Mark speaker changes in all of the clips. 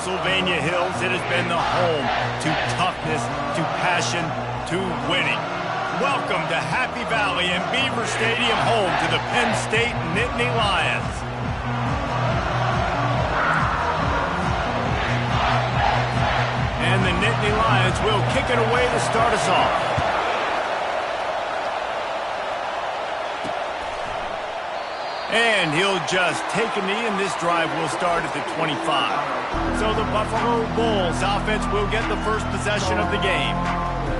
Speaker 1: Pennsylvania hills, it has been the home to toughness, to passion, to winning. Welcome to Happy Valley and Beaver Stadium, home to the Penn State Nittany Lions. And the Nittany Lions will kick it away to start us off. And he'll just take a knee, and this drive will start at the 25. So the Buffalo Bulls offense will get the first possession of the game.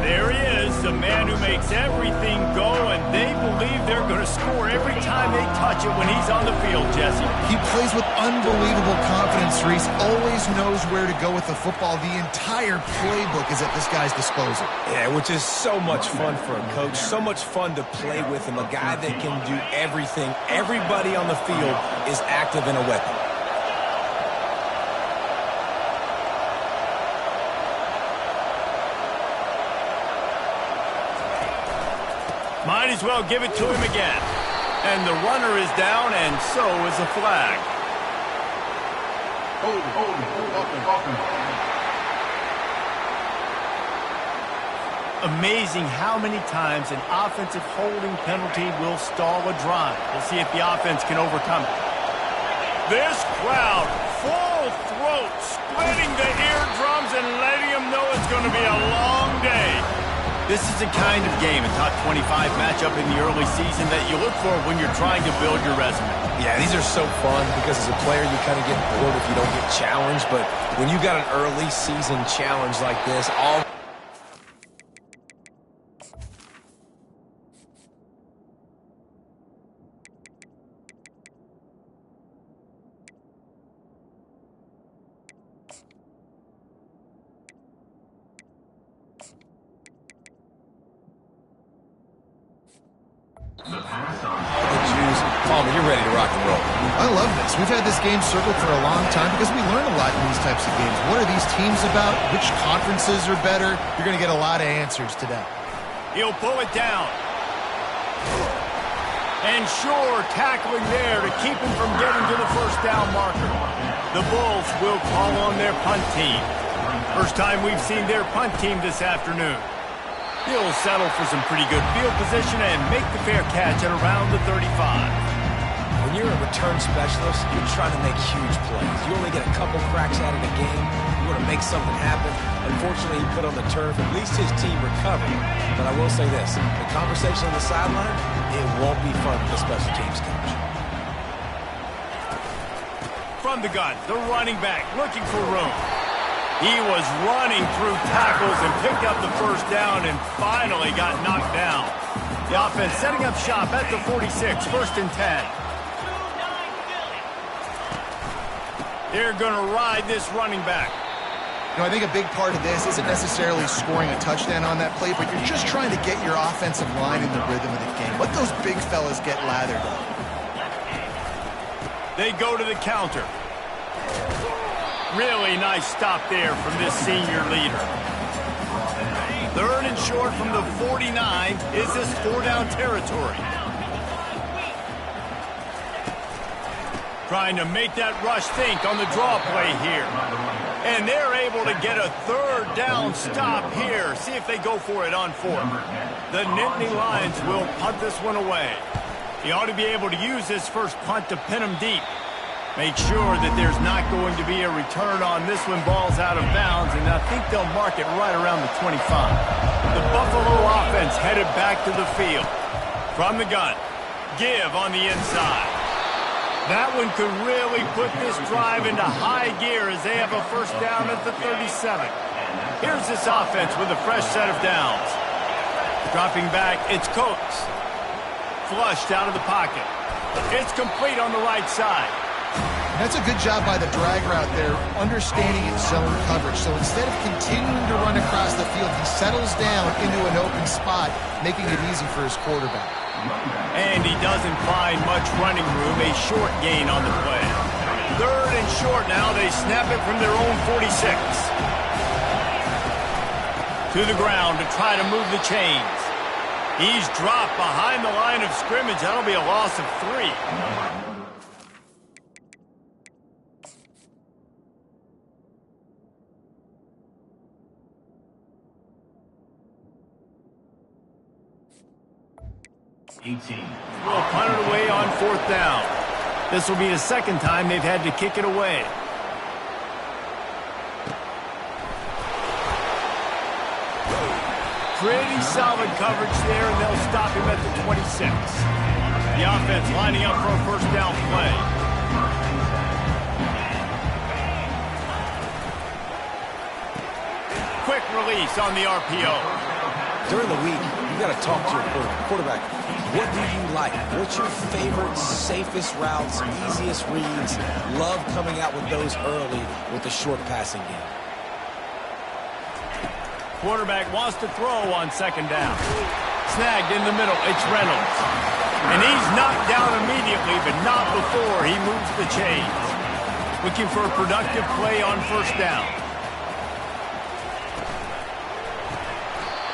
Speaker 1: There he is, the man who makes everything go, and they believe they're going to score every time they touch it when he's on the field, Jesse.
Speaker 2: He plays with unbelievable confidence, Reese. Always knows where to go with the football. The entire playbook is at this guy's disposal.
Speaker 3: Yeah, which is so much fun for a coach, so much fun to play with him, a guy that can do everything. Everybody on the field is active in a weapon.
Speaker 1: Might as well give it to him again. And the runner is down, and so is the flag. Amazing how many times an offensive holding penalty will stall a drive. We'll see if the offense can overcome it. This crowd, full throat, splitting the eardrums and letting them know it's going to be a long day. This is the kind of game, a top 25 matchup in the early season, that you look for when you're trying to build your resume.
Speaker 3: Yeah, these are so fun because as a player you kind of get bored if you don't get challenged, but when you got an early season challenge like this, all Palmer, you're ready to rock and roll.
Speaker 2: I love this. We've had this game circled for a long time because we learn a lot in these types of games. What are these teams about? Which conferences are better? You're going to get a lot of answers today.
Speaker 1: He'll pull it down. And sure, tackling there to keep him from getting to the first down marker. The Bulls will call on their punt team. First time we've seen their punt team this afternoon. He'll settle for some pretty good field position and make the fair catch at around the 35.
Speaker 3: When you're a return specialist, you're trying to make huge plays. You only get a couple cracks at it in a game. You want to make something happen. Unfortunately, he put on the turf. At least his team recovered. But I will say this, the conversation on the sideline, it won't be fun with the special teams coach.
Speaker 1: From the gun, the running back looking for room. He was running through tackles and picked up the first down and finally got knocked down. The offense setting up shop at the 46, first and 10. They're going to ride this running back.
Speaker 2: You know, I think a big part of this isn't necessarily scoring a touchdown on that play, but you're just trying to get your offensive line in the rhythm of the game. Let those big fellas get lathered up.
Speaker 1: They go to the counter. Really nice stop there from this senior leader. Third and short from the 49. Is this four-down territory? Trying to make that rush think on the draw play here. And they're able to get a third down stop here. See if they go for it on fourth. The Nittany Lions will punt this one away. He ought to be able to use this first punt to pin him deep. Make sure that there's not going to be a return on this when ball's out of bounds, and I think they'll mark it right around the 25. The Buffalo offense headed back to the field. From the gun, give on the inside. That one could really put this drive into high gear as they have a first down at the 37. Here's this offense with a fresh set of downs. Dropping back, it's Coates. Flushed out of the pocket. It's complete on the right side.
Speaker 2: That's a good job by the drag route there, understanding its zone coverage. So instead of continuing to run across the field, he settles down into an open spot, making it easy for his quarterback.
Speaker 1: And he doesn't find much running room, a short gain on the play. Third and short now, they snap it from their own 46. To the ground to try to move the chains. He's dropped behind the line of scrimmage. That'll be a loss of 3. Will punt it away on 4th down. This will be the second time they've had to kick it away. Pretty solid coverage there, and they'll stop him at the 26. The offense lining up for a 1st down play. Quick release on the RPO.
Speaker 3: During the week, you've got to talk to your quarterback. What do you like? What's your favorite, safest routes, easiest reads? Love coming out with those early with the short passing game.
Speaker 1: Quarterback wants to throw on 2nd down. Snagged in the middle, it's Reynolds. And he's knocked down immediately, but not before he moves the chains. Looking for a productive play on 1st down.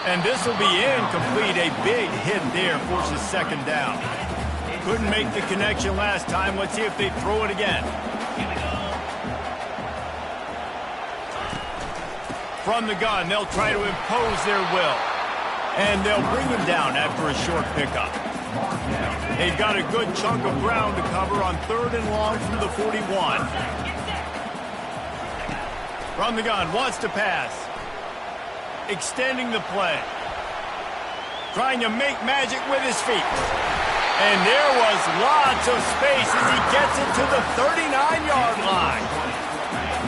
Speaker 1: And this will be incomplete. A big hit there forces 2nd down. Couldn't make the connection last time. Let's see if they throw it again. From the gun, they'll try to impose their will. And they'll bring him down after a short pickup. They've got a good chunk of ground to cover on 3rd and long from the 41. From the gun, wants to pass. Extending the play. Trying to make magic with his feet. And there was lots of space as he gets it to the 39-yard line.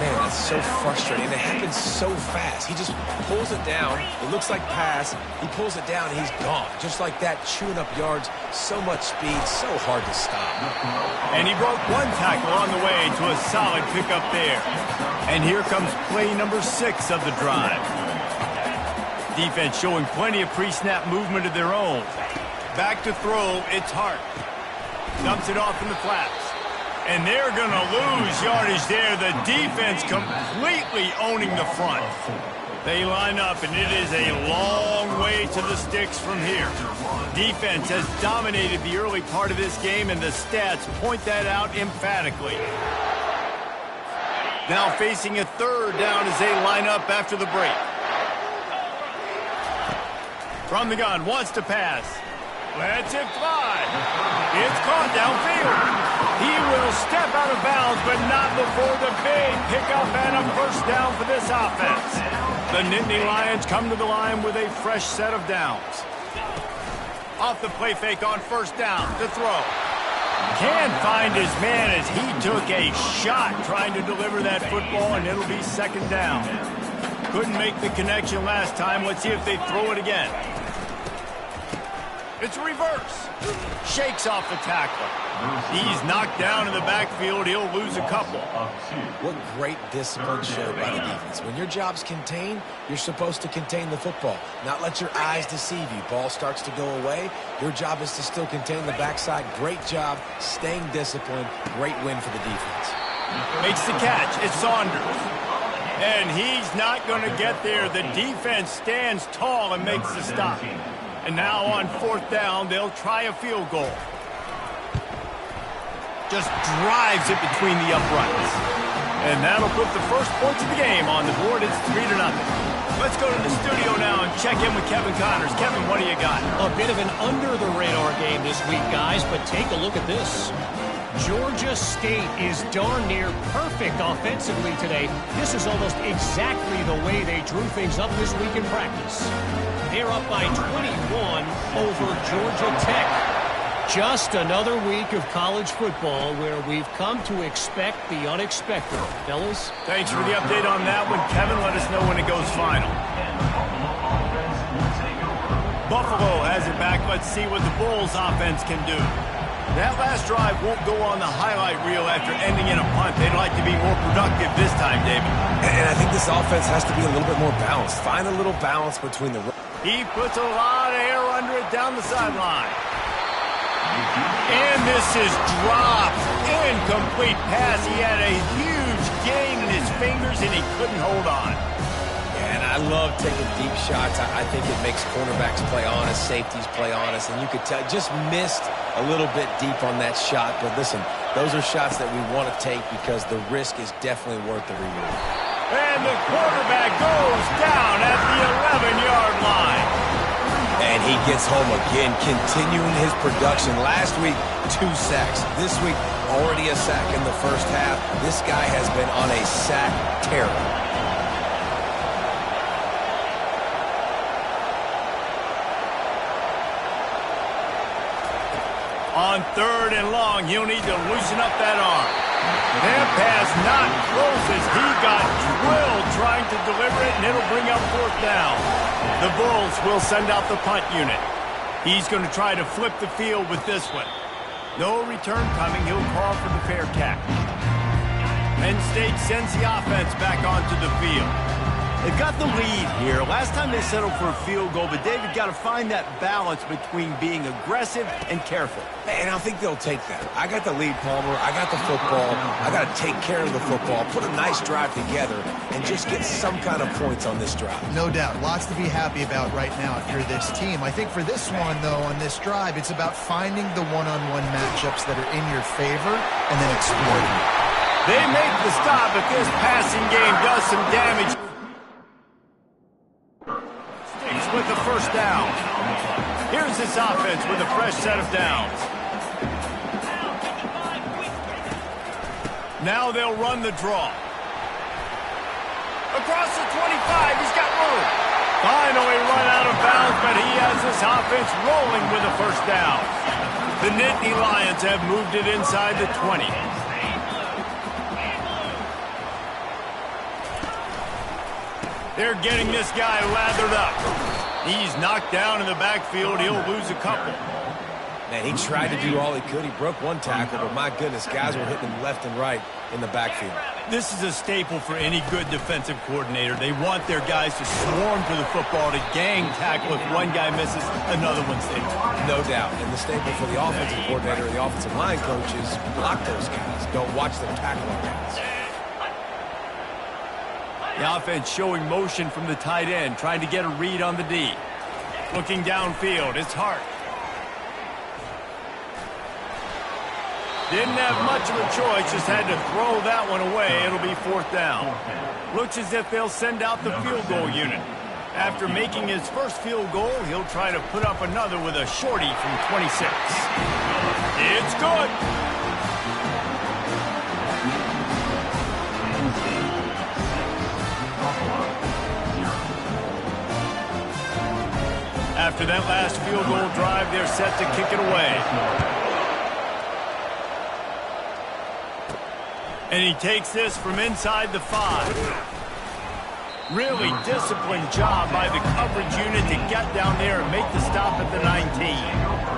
Speaker 3: Man, that's so frustrating. It happens so fast. He just pulls it down. It looks like pass. He pulls it down, and he's gone. Just like that, chewing up yards. So much speed, so hard to stop.
Speaker 1: And he broke one tackle on the way to a solid pickup there. And here comes play number 6 of the drive. Defense showing plenty of pre-snap movement of their own. Back to throw, it's Hart. Dumps it off in the flats. And they're going to lose yardage there. The defense completely owning the front. They line up, and it is a long way to the sticks from here. Defense has dominated the early part of this game, and the stats point that out emphatically. Now facing a 3rd down as they line up after the break. From the gun, wants to pass. Lets it fly. It's caught downfield. He will step out of bounds, but not before the big pickup and a 1st down for this offense. The Nittany Lions come to the line with a fresh set of downs. Off the play fake on 1st down to throw. Can't find his man as he took a shot trying to deliver that football, and it'll be 2nd down. Couldn't make the connection last time. Let's see if they throw it again. It's reverse. Shakes off the tackler. He's knocked down in the backfield. He'll lose a couple.
Speaker 3: What great discipline showed by the defense. When your job's contained, you're supposed to contain the football, not let your eyes deceive you. Ball starts to go away. Your job is to still contain the backside. Great job staying disciplined. Great win for the defense.
Speaker 1: Makes the catch. It's Saunders. And he's not going to get there. The defense stands tall and makes the stop. And now on 4th down, they'll try a field goal. Just drives it between the uprights. And that'll put the first points of the game on the board. It's 3-0. Let's go to the studio now and check in with Kevin Connors. Kevin, what do you got?
Speaker 4: A bit of an under-the-radar game this week, guys, but take a look at this. Georgia State is darn near perfect offensively today. This is almost exactly the way they drew things up this week in practice. They're up by 21 over Georgia Tech. Just another week of college football where we've come to expect the unexpected. Fellas?
Speaker 1: Thanks for the update on that one, Kevin. Let us know when it goes final. Buffalo has it back. Let's see what the Bulls offense can do. That last drive won't go on the highlight reel after ending in a punt. They'd like to be more productive this time, David.
Speaker 3: And I think this offense has to be a little bit more balanced. Find a little balance between the...
Speaker 1: He puts a lot of air under it down the sideline. And this is dropped. Incomplete pass. He had a huge gain in his fingers, and he couldn't hold on.
Speaker 3: And I love taking deep shots. I think it makes cornerbacks play honest, safeties play honest, and you could tell just missed a little bit deep on that shot. But listen, those are shots that we want to take because the risk is definitely worth the reward.
Speaker 1: And the quarterback goes down at the 11-yard line.
Speaker 3: And he gets home again, continuing his production. Last week, 2 sacks. This week, already a sack in the first half. This guy has been on a sack tear.
Speaker 1: On 3rd and long, he'll need to loosen up that arm. That pass not close as he got drilled trying to deliver it, and it'll bring up 4th down. The Bulls will send out the punt unit. He's going to try to flip the field with this one. No return coming. He'll call for the fair catch. Penn State sends the offense back onto the field. They've got the lead here. Last time they settled for a field goal, but David got to find that balance between being aggressive and careful.
Speaker 3: And I think they'll take that. I got the lead, Palmer. I got the football. I got to take care of the football, put a nice drive together, and just get some kind of points on this drive.
Speaker 2: No doubt. Lots to be happy about right now if you're this team. I think for this one, though, on this drive, it's about finding the one-on-one matchups that are in your favor and then exploiting it.
Speaker 1: They make the stop, but this passing game does some damage. With the first down. Here's this offense with a fresh set of downs. Now they'll run the draw. Across the 25, he's got room. Finally run out of bounds, but he has this offense rolling with a first down. The Nittany Lions have moved it inside the 20. They're getting this guy lathered up. He's knocked down in the backfield. He'll lose a couple.
Speaker 3: Man, he tried to do all he could. He broke one tackle, but my goodness, guys were hitting him left and right in the backfield.
Speaker 1: This is a staple for any good defensive coordinator. They want their guys to swarm to the football, to gang tackle. If one guy misses, another one's there.
Speaker 3: No doubt. And the staple for the offensive coordinator and the offensive line coach is block those guys. Don't watch them tackle our guys.
Speaker 1: The offense showing motion from the tight end, trying to get a read on the D. Looking downfield, it's Hart. Didn't have much of a choice, just had to throw that one away. It'll be 4th down. Looks as if they'll send out the field goal unit. After making his first field goal, he'll try to put up another with a shorty from 26. It's good. After that last field goal drive, they're set to kick it away. And he takes this from inside the 5. Really disciplined job by the coverage unit to get down there and make the stop at the 19.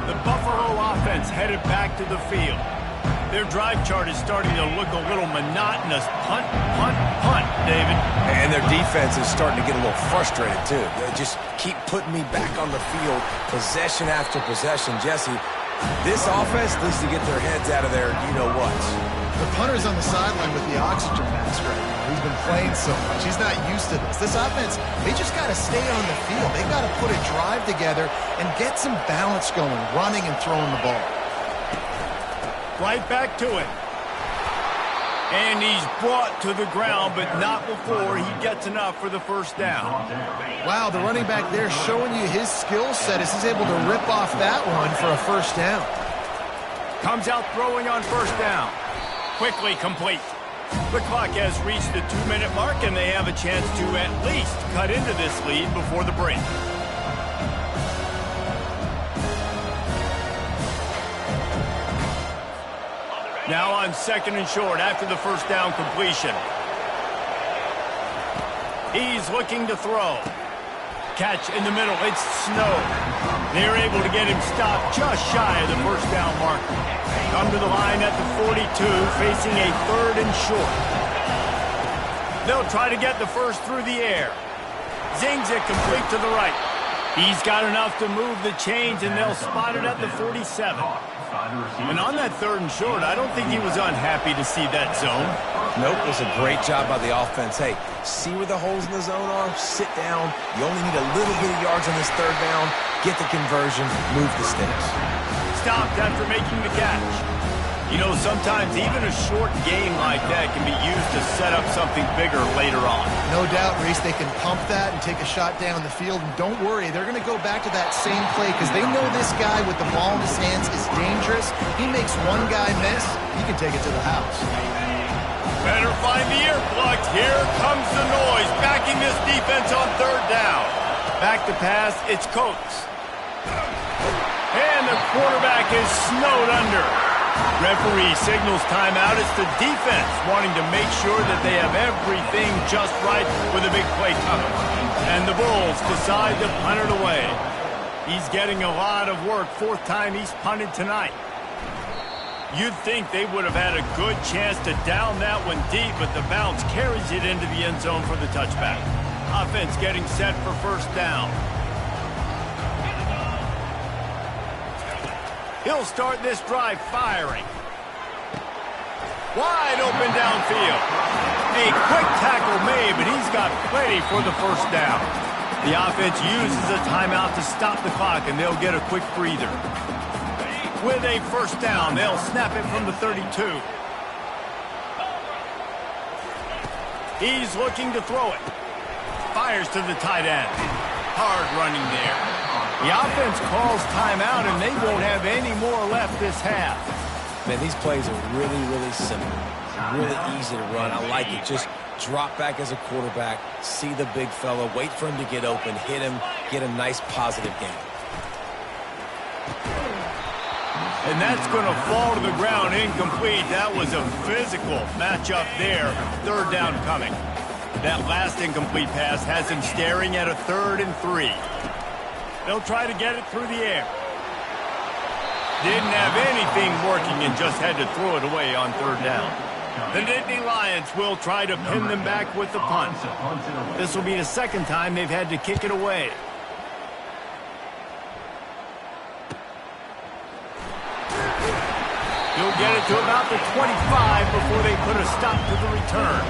Speaker 1: The Buffalo offense headed back to the field. Their drive chart is starting to look a little monotonous. Punt, punt, punt, David.
Speaker 3: And their defense is starting to get a little frustrated, too. They just keep putting me back on the field, possession after possession. Jesse, this offense needs to get their heads out of there, you-know-what.
Speaker 2: The punter's on the sideline with the oxygen mask right now. He's been playing so much. He's not used to this. This offense, they just got to stay on the field. They've got to put a drive together and get some balance going, running and throwing the ball.
Speaker 1: Right back to it. And he's brought to the ground, but not before he gets enough for the first down.
Speaker 2: Wow, the running back there showing you his skill set as he's able to rip off that one for a first down.
Speaker 1: Comes out throwing on first down. Quickly complete. The clock has reached the 2-minute mark, and they have a chance to at least cut into this lead before the break. Now on 2nd and short after the first down completion. He's looking to throw. Catch in the middle. It's Snow. They're able to get him stopped just shy of the first down marker. Come to the line at the 42, facing a 3rd and short. They'll try to get the first through the air. Zings it complete to the right. He's got enough to move the chains, and they'll spot it at the 47. And on that 3rd and short, I don't think he was unhappy to see that zone.
Speaker 3: Nope, it was a great job by the offense. Hey, see where the holes in the zone are? Sit down. You only need a little bit of yards on this 3rd down. Get the conversion. Move the sticks.
Speaker 1: Stopped after making the catch. You know, sometimes even a short game like that can be used to set up something bigger later on.
Speaker 2: No doubt, Reese, they can pump that and take a shot down the field. And don't worry, they're going to go back to that same play because they know this guy with the ball in his hands is dangerous. He makes one guy miss, he can take it to the house.
Speaker 1: Better find the earplugs. Here comes the noise, backing this defense on third down. Back to pass, it's Coates. And the quarterback is snowed under. Referee signals timeout. It's the defense wanting to make sure that they have everything just right with a big play coming. And the Bulls decide to punt it away. He's getting a lot of work. Fourth time he's punted tonight. You'd think they would have had a good chance to down that one deep, but the bounce carries it into the end zone for the touchback. Offense getting set for first down. He'll start this drive firing. Wide open downfield. A quick tackle made, but he's got plenty for the first down. The offense uses a timeout to stop the clock, and they'll get a quick breather. With a first down, they'll snap it from the 32. He's looking to throw it. Fires to the tight end. Hard running there. The offense calls timeout, and they won't have any more left this half.
Speaker 3: Man, these plays are really, really simple. Really easy to run. I like it. Just drop back as a quarterback, see the big fella, wait for him to get open, hit him, get a nice positive gain.
Speaker 1: And that's going to fall to the ground incomplete. That was a physical matchup there. Third down coming. That last incomplete pass has him staring at a 3rd and 3. They'll try to get it through the air. Didn't have anything working and just had to throw it away on third down. The Nittany Lions will try to pin them back with the punt. This will be the second time they've had to kick it away. He'll get it to about the 25 before they put a stop to the return.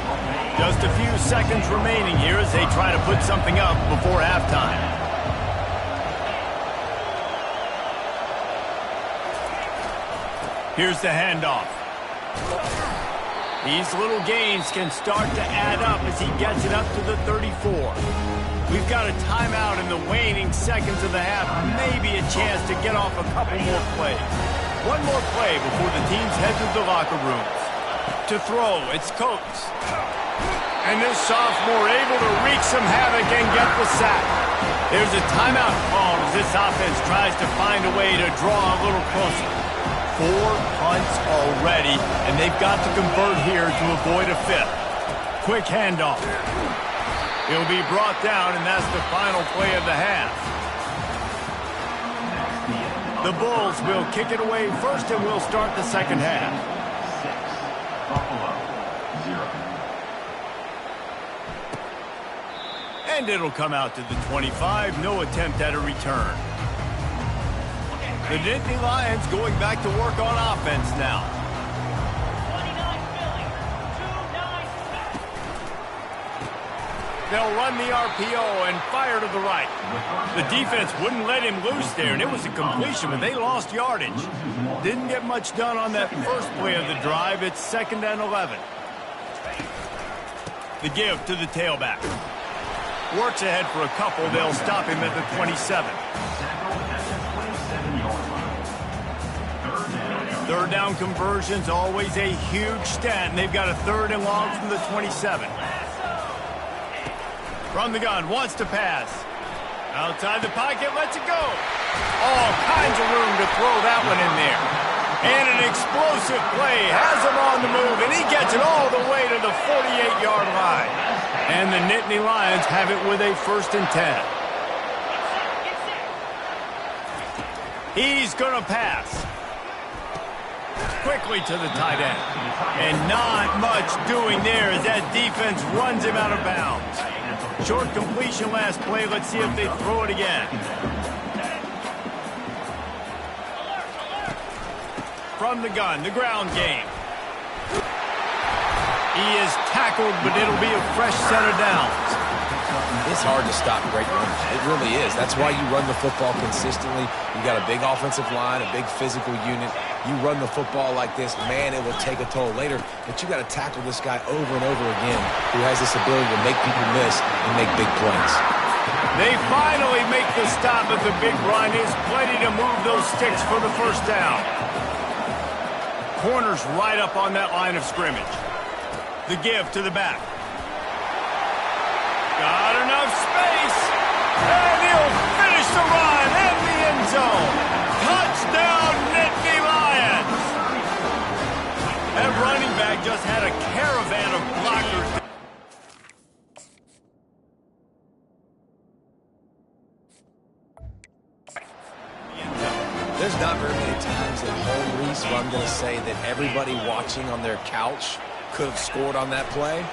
Speaker 1: Just a few seconds remaining here as they try to put something up before halftime. Here's the handoff. These little gains can start to add up as he gets it up to the 34. We've got a timeout in the waning seconds of the half. Maybe a chance to get off a couple more plays. One more play before the teams head to the locker rooms. To throw, it's Coates. And this sophomore able to wreak some havoc and get the sack. There's a timeout called as this offense tries to find a way to draw a little closer. 4 punts already, and they've got to convert here to avoid a 5th. Quick handoff. He'll be brought down, and that's the final play of the half. The Bulls will kick it away first, and we'll start the second half.
Speaker 5: 6, Buffalo, 0.
Speaker 1: And it'll come out to the 25. No attempt at a return. The Nittany Lions going back to work on offense now. 29 They'll run the RPO and fire to the right. The defense wouldn't let him loose there, and it was a completion, but they lost yardage. Didn't get much done on that first play of the drive. It's 2nd and 11. The give to the tailback. Works ahead for a couple. They'll stop him at the 27. Third down conversions, always a huge stat, and they've got a 3rd and long from the 27. From the gun, wants to pass. Outside the pocket, lets it go. All kinds of room to throw that one in there. And an explosive play has him on the move, and he gets it all the way to the 48-yard line. And the Nittany Lions have it with a 1st and 10. He's going to pass. Quickly to the tight end. And not much doing there as that defense runs him out of bounds. Short completion last play. Let's see if they throw it again. From the gun, the ground game. He is tackled, but it'll be a fresh set of downs.
Speaker 3: It's hard to stop great runners. It really is. That's why you run the football consistently. You got a big offensive line, a big physical unit. You run the football like this, man, it will take a toll later. But you got to tackle this guy over and over again who has this ability to make people miss and make big plays.
Speaker 1: They finally make the stop at the big run. Is plenty to move those sticks for the first down. Corner's right up on that line of scrimmage. The give to the back. Got enough space. And he'll finish the run in the end zone. Touchdown, Nittany Lions. That running back just had a caravan of blockers.
Speaker 3: There's not very many times at home, Reese, where I'm going to say that everybody watching on their couch could have scored on that play.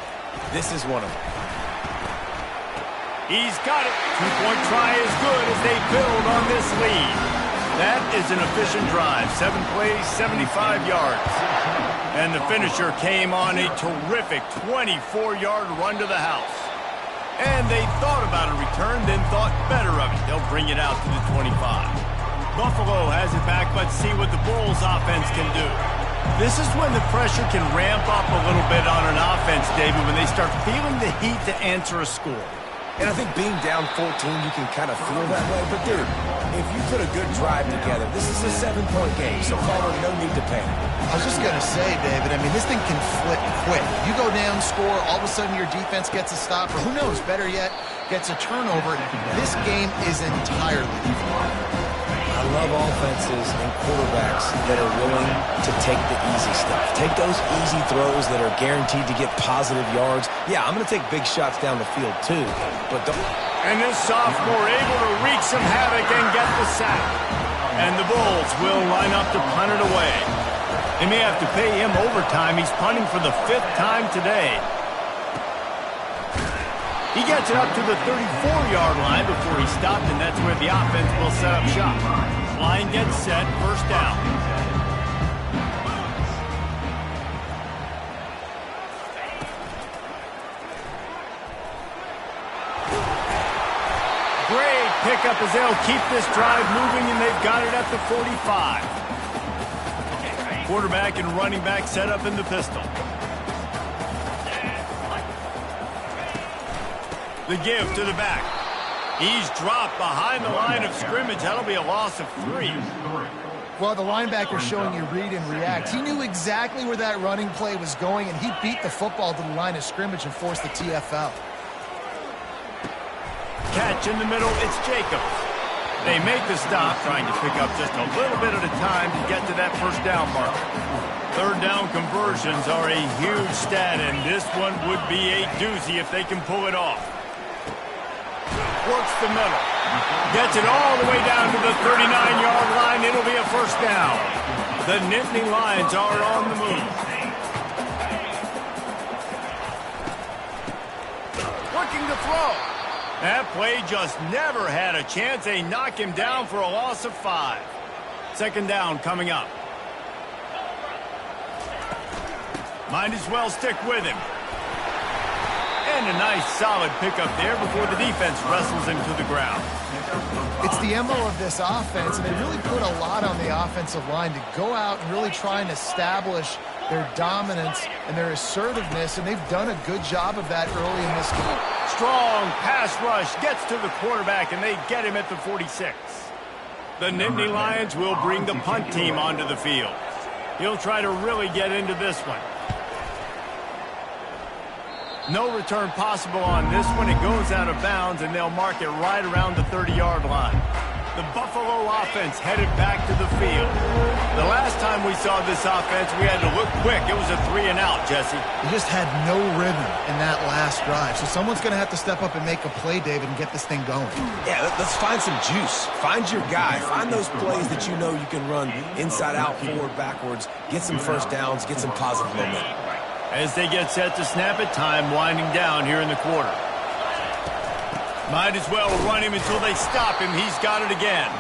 Speaker 3: This is one of them.
Speaker 1: He's got it. Two-point try is good as they build on this lead. That is an efficient drive. 7 plays, 75 yards. And the finisher came on a terrific 24-yard run to the house. And they thought about a return, then thought better of it. They'll bring it out to the 25. Buffalo has it back, but see what the Bulls offense can do. This is when the pressure can ramp up a little bit on an offense, David, when they start feeling the heat to answer a score.
Speaker 3: And I think being down 14, you can kind of feel that way. But, dude, if you put a good drive together, this is a 7-point game, so Palmer, no need to panic.
Speaker 2: I was just going to say, David, I mean, this thing can flip quick. You go down, score, all of a sudden your defense gets a stop, or who knows, better yet, gets a turnover. This game is entirely different.
Speaker 3: I love offenses and quarterbacks that are willing to take the easy stuff. Take those easy throws that are guaranteed to get positive yards. Yeah, I'm going to take big shots down the field too, but don't...
Speaker 1: And this sophomore able to wreak some havoc and get the sack. And the Bulls will line up to punt it away. They may have to pay him overtime. He's punting for the 5th time today. He gets it up to the 34-yard line before he stopped, and that's where the offense will set up shop. Line gets set, first down. Great pickup as they'll keep this drive moving, and they've got it at the 45. Quarterback and running back set up in the pistol. The give to the back. He's dropped behind the line of scrimmage. That'll be a loss of 3.
Speaker 2: Well, the linebacker showing you read and react. He knew exactly where that running play was going, and he beat the football to the line of scrimmage and forced the TFL.
Speaker 1: Catch in the middle, it's Jacobs. They make the stop, trying to pick up just a little bit at a time to get to that first down marker. Third down conversions are a huge stat, and this one would be a doozy if they can pull it off. Works the middle. Gets it all the way down to the 39-yard line. It'll be a first down. The Nittany Lions are on the move. Looking to throw. That play just never had a chance. They knock him down for a loss of 5. Second down coming up. Might as well stick with him. And a nice solid pickup there before the defense wrestles him to the ground.
Speaker 2: It's the MO of this offense, and they really put a lot on the offensive line to go out and really try and establish their dominance and their assertiveness, and they've done a good job of that early in this game.
Speaker 1: Strong pass rush gets to the quarterback, and they get him at the 46. The Nittany Lions will bring the punt team onto the field. He'll try to really get into this one. No return possible on this one. It goes out of bounds, and they'll mark it right around the 30-yard line. The Buffalo offense headed back to the field. The last time we saw this offense, we had to look quick. It was a 3-and-out, Jesse.
Speaker 2: He just had no rhythm in that last drive. So someone's going to have to step up and make a play, David, and get this thing going.
Speaker 3: Yeah, let's find some juice. Find your guy. Find those plays that you know you can run inside out, forward, backwards. Get some first downs. Get some positive momentum.
Speaker 1: As they get set to snap it, time winding down here in the quarter. Might as well run him until they stop him. He's got it again.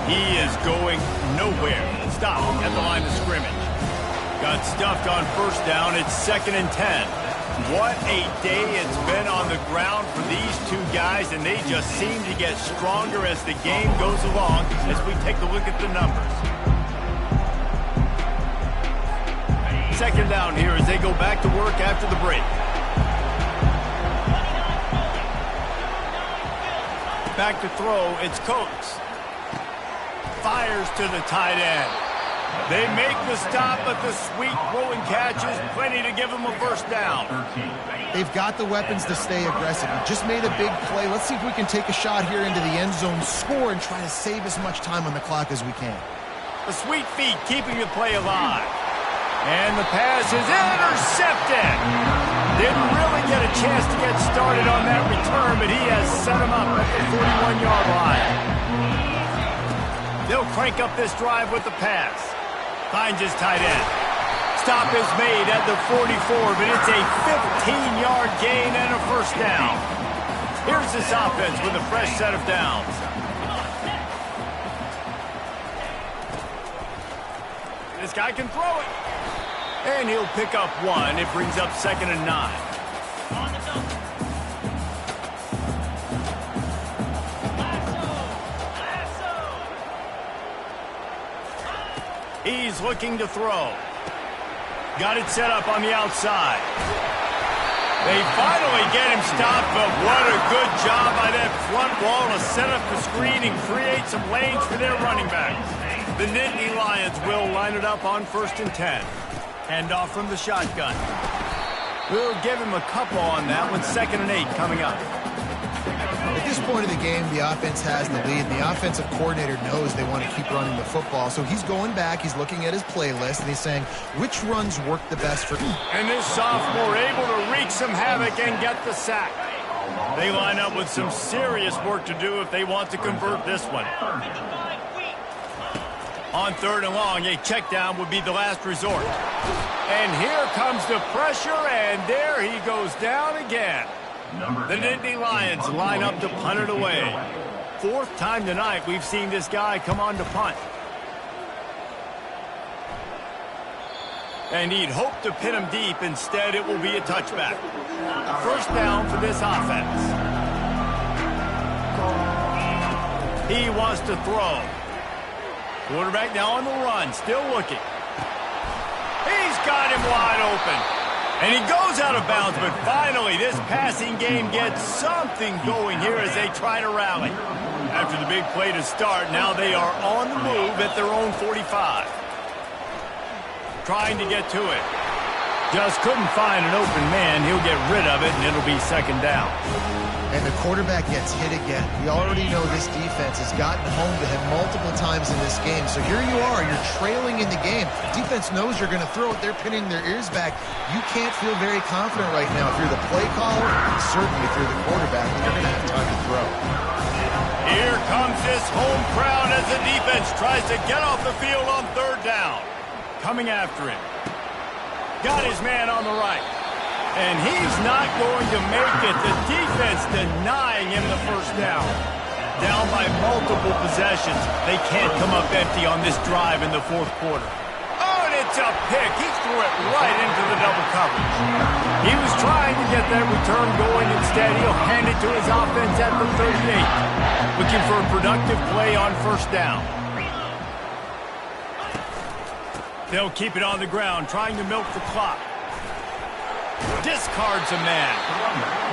Speaker 1: He is going nowhere. Stop at the line of scrimmage. Got stuffed on first down. It's 2nd and 10. What a day it's been on the ground for these two guys, and they just seem to get stronger as the game goes along as we take a look at the numbers. Second down here as they go back to work after the break. Back to throw, it's Coates. Fires to the tight end. They make the stop, but the sweet throwing catch is plenty to give them a first down.
Speaker 2: They've got the weapons to stay aggressive. We just made a big play. Let's see if we can take a shot here into the end zone, score, and try to save as much time on the clock as we can.
Speaker 1: The sweet feet keeping the play alive. And the pass is intercepted. Didn't really get a chance to get started on that return, but he has set him up at the 41-yard line. They'll crank up this drive with the pass. Finds his tight end. Stop is made at the 44, but it's a 15-yard gain and a first down. Here's this offense with a fresh set of downs. This guy can throw it. And he'll pick up one. It brings up 2nd and 9. He's looking to throw. Got it set up on the outside. They finally get him stopped, but what a good job by that front wall to set up the screen and create some lanes for their running backs. The Nittany Lions will line it up on 1st and 10. Hand off from the shotgun. We'll give him a couple on that one. 2nd and 8 coming up.
Speaker 2: At this point of the game, the offense has the lead. The offensive coordinator knows they want to keep running the football. So he's going back, he's looking at his playlist, and he's saying, which runs work the best for me?
Speaker 1: And this sophomore able to wreak some havoc and get the sack. They line up with some serious work to do if they want to convert this one. On 3rd and long, a check down would be the last resort. And here comes the pressure, and there he goes down again. The Nittany Lions line up to punt it away. 4th time tonight we've seen this guy come on to punt. And he'd hoped to pin him deep. Instead, it will be a touchback. First down for this offense. He wants to throw. Quarterback now on the run, still looking. He's got him wide open. And he goes out of bounds, but finally this passing game gets something going here as they try to rally. After the big play to start, now they are on the move at their own 45. Trying to get to it. Just couldn't find an open man. He'll get rid of it, and it'll be 2nd down.
Speaker 2: And the quarterback gets hit again. We already know this defense has gotten home to him multiple times in this game. So here you are, you're trailing in the game. Defense knows you're going to throw it. They're pinning their ears back. You can't feel very confident right now if you're the play caller, and certainly if you're the quarterback, and you're going to have time to throw.
Speaker 1: Here comes this home crowd as the defense tries to get off the field on 3rd down. Coming after him. Got his man on the right. And he's not going to make it. The defense denying him the first down. Down by multiple possessions. They can't come up empty on this drive in the 4th quarter. Oh, and it's a pick. He threw it right into the double coverage. He was trying to get that return going. Instead, he'll hand it to his offense at the 38. Looking for a productive play on 1st down. They'll keep it on the ground, trying to milk the clock. Discards a man.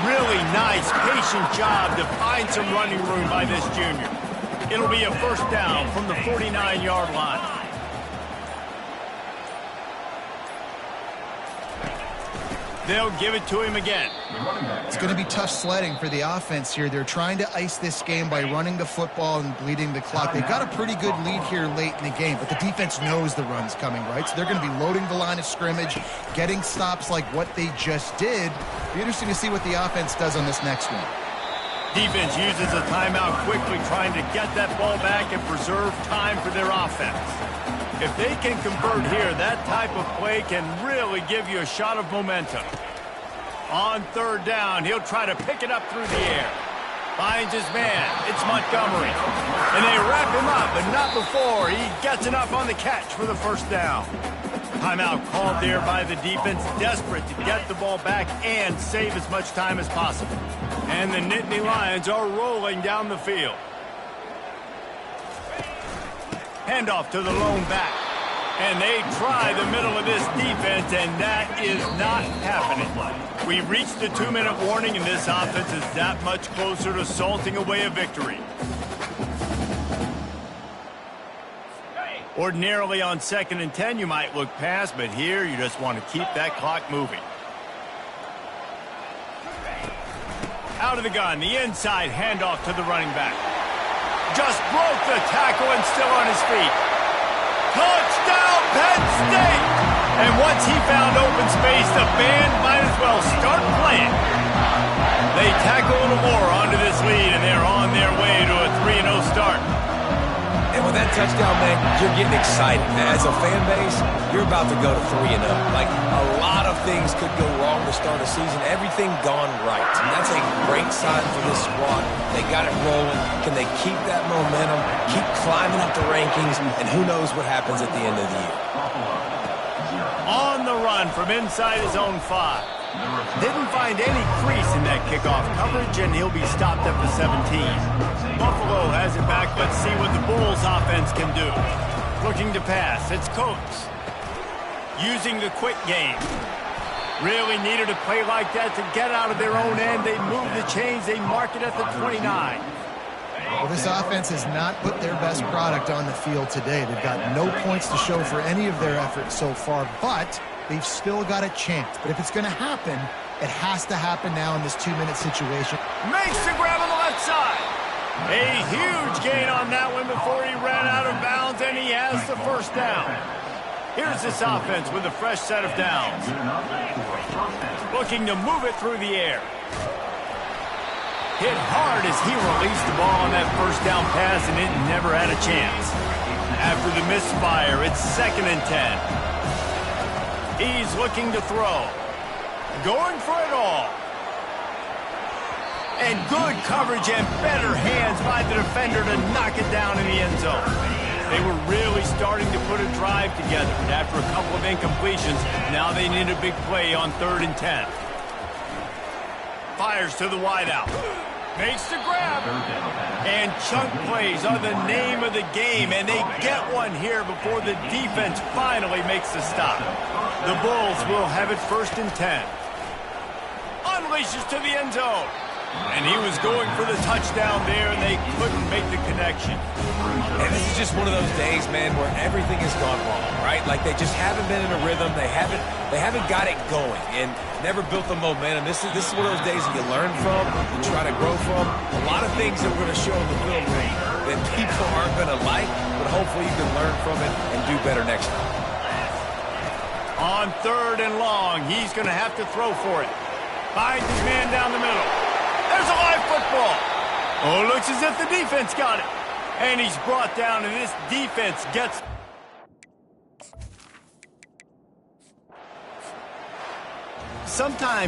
Speaker 1: Really nice, patient job to find some running room by this junior. It'll be a first down from the 49-yard line. They'll give it to him again.
Speaker 2: It's going to be tough sledding for the offense here. They're trying to ice this game by running the football and bleeding the clock. They've got a pretty good lead here late in the game, but the defense knows the run's coming, right? So they're going to be loading the line of scrimmage, getting stops like what they just did. Be interesting to see what the offense does on this next one.
Speaker 1: Defense uses a timeout quickly, trying to get that ball back and preserve time for their offense. If they can convert here, that type of play can really give you a shot of momentum. On 3rd down, he'll try to pick it up through the air. Finds his man. It's Montgomery. And they wrap him up, but not before he gets enough on the catch for the first down. Timeout called there by the defense, desperate to get the ball back and save as much time as possible. And the Nittany Lions are rolling down the field. Handoff to the lone back. And they try the middle of this defense, and that is not happening. We reached the 2-minute warning, and this offense is that much closer to salting away a victory. Ordinarily on 2nd and 10, you might look past, but here you just want to keep that clock moving. Out of the gun, the inside handoff to the running back. Just broke the tackle and still on his feet. Touchdown, Penn State! And once he found open space, the band might as well start playing. They tack a little more onto this lead, and they're on their way to a 3-0 start.
Speaker 3: And with that touchdown, man, you're getting excited. As a fan base, you're about to go to 3-0. Like, a lot of things could go wrong to start a season. Everything gone right. And that's a great sign for this squad. They got it rolling. Can they keep that momentum, keep climbing up the rankings, and who knows what happens at the end of the year.
Speaker 1: On the run from inside his own 5. Didn't find any crease in that kickoff coverage, and he'll be stopped at the 17. Buffalo has it back. Let's see what the Bulls offense can do. Looking to pass. It's Coates. Using the quick game. Really needed a play like that to get out of their own end. They move the chains. They mark it at the 29.
Speaker 2: Well, this offense has not put their best product on the field today. They've got no points to show for any of their efforts so far, but they've still got a chance. But if it's going to happen, it has to happen now in this 2-minute situation.
Speaker 1: Makes the grab on the left side. A huge gain on that one before he ran out of bounds, and he has the first down. Here's this offense with a fresh set of downs. Looking to move it through the air. Hit hard as he released the ball on that first down pass, and it never had a chance. After the misfire, it's 2nd and 10. He's looking to throw. Going for it all. And good coverage and better hands by the defender to knock it down in the end zone. They were really starting to put a drive together, and after a couple of incompletions, now they need a big play on 3rd and 10. Fires to the wideout. Makes the grab. And chunk plays are the name of the game, and they get one here before the defense finally makes the stop. The Bulls will have it 1st and 10. Unleashes to the end zone. And he was going for the touchdown there, and they couldn't make the connection.
Speaker 3: And this is just one of those days, man, where everything has gone wrong, right? Like they just haven't been in a rhythm. They haven't got it going and never built the momentum. This is one of those days that you learn from, you try to grow from. A lot of things that we're going to show in the film room that people aren't going to like, but hopefully you can learn from it and do better next time.
Speaker 1: On 3rd and long, he's going to have to throw for it. Finds his man down the middle. There's a live football. Oh, looks as if the defense got it. And he's brought down, and this defense gets... Sometimes